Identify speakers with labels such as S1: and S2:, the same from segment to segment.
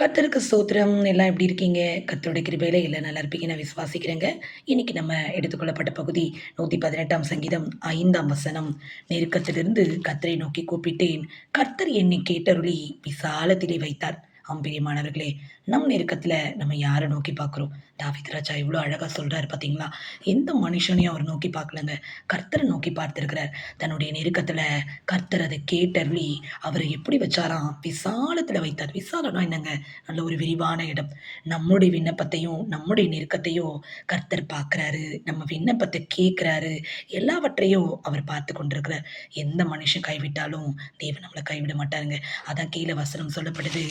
S1: கர்த்தருக்கு ஸ்தோத்திரம். எல்லாம் எப்படி இருக்கீங்க? கர்த்தருடைய கிருபையில எல்லாம் நல்லா இருப்பீங்கன்னு நான் விசுவாசிக்கிறேங்க. இன்னைக்கு நம்ம எடுத்துக்கொள்ளப்பட்ட பகுதி 118ஆம் சங்கீதம் 5ஆம் வசனம். "நெருக்கத்திலிருந்து கர்த்தரை நோக்கி கூப்பிட்டேன். கர்த்தர் என்னை கேட்டருளி விசாலத்திலே வைத்தார்." ஆம் பிரியமானவர்களே, நம் நெருக்கத்துல நம்ம யார நோக்கி பார்க்கிறோம்? தாவீது ராஜா எவ்வளோ அழகா சொல்றாரு பார்த்தீங்களா? எந்த மனுஷனையும் அவர் நோக்கி பார்க்கலங்க. கர்த்தர நோக்கி பார்த்திருக்கிறார். தன்னுடைய நெருக்கத்துல கர்த்தர் அதை கேட்டருளி அவர எப்படி வச்சாராம்? விசாலத்துல வைத்தார். விசாலம்னா என்னங்க? நல்ல ஒரு விரிவான இடம். நம்முடைய விண்ணப்பத்தையும், நம்முடைய நெருக்கத்தையும் கர்த்தர் பார்க்கிறாரு. நம்ம விண்ணப்பத்த கேட்கிறாரு. எல்லாவற்றையும் அவர் பார்த்துக் கொண்டிருக்கிறார். எந்த மனுஷன் கைவிட்டாலும் தேவன் நம்மள கைவிட மாட்டாருங்க. அதான் கீழ வசனம் சொல்லப்படுது.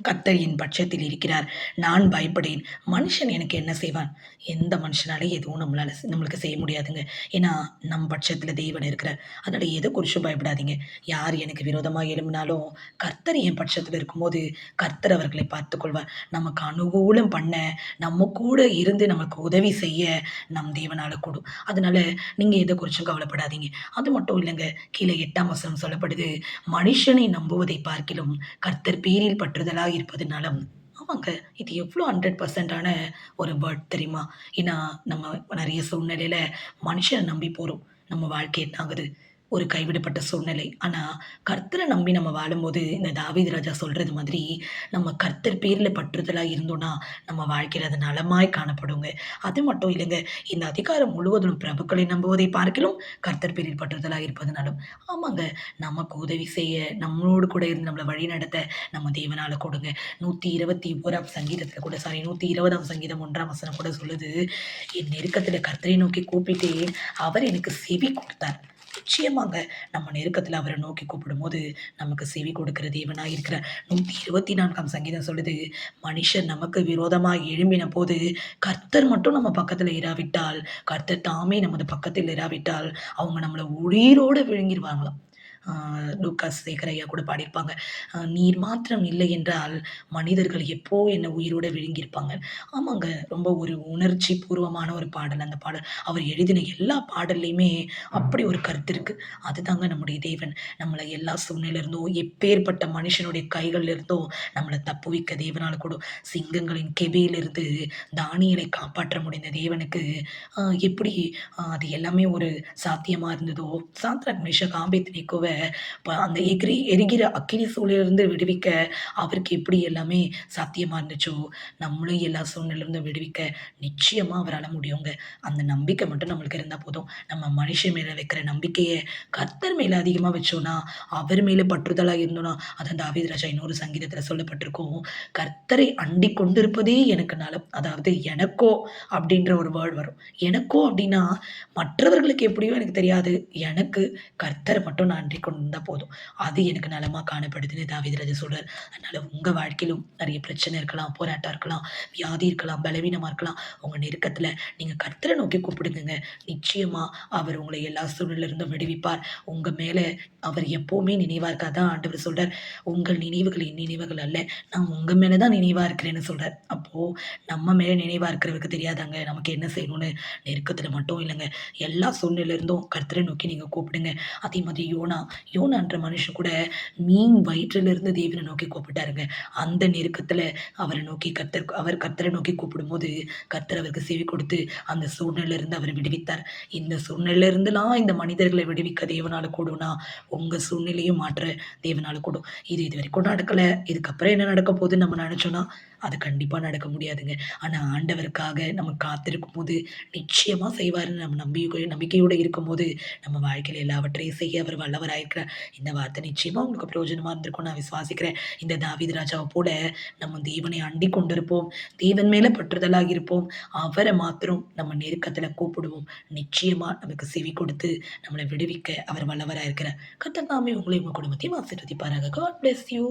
S1: கர்த்தர் என் பட்சத்தில் இருக்கிறார். நான் பயப்படேன். மனுஷன் எனக்கு என்ன செய்வான்? எந்த மனுஷனாலயும் எதுவும் நம்மளுக்கு செய்ய முடியாதுங்க. ஏன்னா, நம் பட்சத்தில தேவன் இருக்கிறார். அதனால எத குறிச்சும் பயப்படாதீங்க. யார் எனக்கு விரோதமா எழும்பினாலும், கர்த்தர் என் பட்சத்தில இருக்கும்போது, கர்த்தர் அவர்களை பார்த்துக்கொள்வார். நமக்கு அனுகூலம் பண்ண, நம்ம கூட இருந்து நமக்கு உதவி செய்ய நம் தேவனால கூடும். அதனால நீங்க எத குறிச்சும் கவலைப்படாதீங்க. அது மட்டும் இல்லங்க. கீழ 8ஆம் வசனம் சொல்லப்படுது. மனுஷனை நம்புவதை பார்க்கிலும் கர்த்தர் பேரில் பற்றுதலாய் இருப்பது நலம். ஆமாங்க. இது எவ்ளோ 100% ஆன ஒரு வேர்ட் தெரியுமா? ஏன்னா, நம்ம நெறைய சூழ்நிலையில மனுஷன நம்பி போறோம். நம்ம வாழ்க்கை என்ன ஆகுது? ஒரு கைவிடப்பட்ட சூழ்நிலை. ஆனா, கர்த்தர நம்பி நம்ம வாழும்போது, இந்த தாவீது ராஜா சொல்றது மாதிரி, நம்ம கர்த்தர் பேர்ல பற்றுதலா இருந்தோம்னா, நம்ம வாழ்க்கையில அது நலமாய் காணப்படுங்க. அது மட்டும் இல்லங்க, இந்த அதிகாரம் முழுவதும் பிரபுக்களை நம்புவதை பார்க்கிலும், கர்த்தர் பேரில் பற்றுதலா இருப்பது நலம். ஆமாங்க. நமக்கு உதவி செய்ய, நம்மளோடு கூட இருந்து நம்மள வழிநடத்த நம்ம தேவனால கூடுங்க. 121ஆம் சங்கீதத்தில கூட 120ஆம் சங்கீதம் 1ஆம் வசனம் கூட சொல்லுது, "என் நெருக்கத்தில கர்த்தரை நோக்கி கூப்பிட்டேன். அவர் எனக்கு செவி கொடுத்தார்." நிச்சயமாங்க. நம்ம நெருக்கத்தில அவர நோக்கி கூப்பிடும்போது, நமக்கு செவி கொடுக்கிற தேவனாய் இருக்கிறார். 124ஆம் சங்கீதம் சொல்லுது, "மனுஷர் நமக்கு விரோதமாய் எழும்பினபோது, கர்த்தர் மட்டும் நம்ம பக்கத்தில இராவிட்டால், கர்த்தர் தாமே நமது பக்கத்தில் இராவிட்டால், அவங்க நம்மள உயிரோட விழுங்கிருவாங்களாம்." ஆ லூக்காஸ் சேகரையா கூட பாடியிருப்பாங்க. "நீர் மாத்திரம் இல்லை என்றால், மனிதர்கள் எப்போ என்ன உயிரோட விழுங்கியிருப்பாங்க." ஆமாங்க. ரொம்ப ஒரு உணர்ச்சி பூர்வமான ஒரு பாடல் அந்த பாடல். அவர் எழுதின எல்லா பாடல்லையுமே அப்படி ஒரு கருத்து இருக்கு. அதுதாங்க நம்முடைய தேவன். நம்மள எல்லா சூழ்நிலையில இருந்தும், எப்பேர்ப்பட்ட மனுஷனுடைய கைகள்ல இருந்தும் நம்மள தப்புவிக்க தேவனால கூடும். சிங்கங்களின் கெபியிலிருந்து தானியேலை காப்பாற்ற முடிந்த தேவனுக்கு, எப்படி அது எல்லாமே ஒரு சாத்தியமா இருந்ததோ, சாத்ராக், மேஷக், ஆபேத்நேகோவ அந்த எரிகிற அக்கினி சூளையிலிருந்து விடுவிக்க அவருக்கு எப்படி எல்லாமே சாத்தியமா இருந்துச்சோ, நம்மளும் எல்லா சூழ்நிலையிலிருந்தும் விடுவிக்க நிச்சயமா அவரால முடியுங்க. அந்த நம்பிக்கை மட்டும் நம்மளுக்கு இருந்தா போதும். நம்ம மனுஷன் மேல வைக்கிற நம்பிக்கைய கர்த்தர் மேல அதிகமா வச்சோம்னா, அவர் மேல பற்றுதலா இருந்தோம்னா, அதான் தாவீது ராஜா இன்னொரு சங்கீதத்தில சொல்லப்பட்டிருக்கும். "கர்த்தரை அண்டிக் கொண்டிருப்பதே எனக்கு நலம்." அதாவது எனக்கோ அப்படின்ற ஒரு வேர்ட் வரும். எனக்கோ அப்படின்னா, மற்றவர்களுக்கு எப்படியோ எனக்கு தெரியாது. எனக்கு கர்த்தர மட்டும் நான் அண்டிக் கொண்டிருந்தா போதும். அது எனக்கு நலமா காணப்படுதுன்னு தாவீது ராஜா சொல்றாரு. அதனால உங்க வாழ்க்கையிலும் நெறைய பிரச்சனை இருக்கலாம், போராட்டம் இருக்கலாம், வியாதி இருக்கலாம், பலவீனமா இருக்கலாம். உங்க நெருக்கத்துல நீங்க கர்த்தர நோக்கி கூப்பிடுங்கங்க. நிச்சயமா அவர் உங்களை எல்லா சூழ்நிலையில இருந்தும் விடுவிப்பார். உங்க மேல அவர் எப்பவுமே நினைவா இருக்கார். அதான் ஆண்டவர் சொல்றார், "உங்கள் நினைவுகள் என் நினைவுகள் அல்ல. நான் உங்க மேல தான் நினைவா இருக்கிறேன்னு" சொல்றார். அப்போ நம்ம மேல நினைவா இருக்கிறவருக்கு தெரியாதாங்க நமக்கு என்ன செய்யணும்னு? நெருக்கத்துல மட்டும் இல்லங்க. எல்லா சூழ்நிலையில இருந்தும் கர்த்தர நோக்கி நீங்க கூப்பிடுங்க. அதே மாதிரி யோனான்ற மனுஷன் கூட மீன் வயிற்றிலிருந்து தேவன நோக்கி கூப்பிட்டாருங்க. அந்த நெருக்கத்துல அவர் கர்த்தர நோக்கி கூப்பிடும்போது, கர்த்தர் அவருக்கு செவி கொடுத்து, அந்த சூழ்நிலையில இருந்து அவர விடுவித்தார். இந்த சூழ்நிலையில இருந்துலாம் இந்த மனிதர்கள விடுவிக்க தேவனால கூடும்னா, உங்க சூழ்நிலையும் மாற்ற தேவனால கூடும். இதுவரைக்கும் நடக்கல. இதுக்கப்புறம் என்ன நடக்க போதுன்னு நம்ம நெனச்சோம்னா, அது கண்டிப்பா நடக்க முடியாதுங்க. ஆனா ஆண்டவருக்காக நம்ம காத்திருக்கும்போது, நிச்சயமா செய்வாருன்னு நம்ம நம்பிக்கையோட இருக்கும்போது, நம்ம வாழ்க்கையில எல்லாவற்றையும் செய்ய அவர் வல்லவராயிருக்கிறார். இந்த வார்த்தை நிச்சயமா உங்களுக்கு பிரயோஜனமா இருந்திருக்கும்னு நான் விசுவாசிக்கிறேன். இந்த தாவீது ராஜாவ போல நம்ம தேவனை அண்டிக் கொண்டிருப்போம். தேவன் மேல பற்றுதலாக இருப்போம். அவர மாத்திரம் நம்ம நெருக்கத்துல கூப்பிடுவோம். நிச்சயமா நமக்கு செவி கொடுத்து நம்மள விடுவிக்க அவர் வல்லவரா இருக்கிறார். கர்த்தர் தாமே உங்களையும் உங்க குடும்பத்தையும் ஆசீர்வதிப்பாராக. God bless you.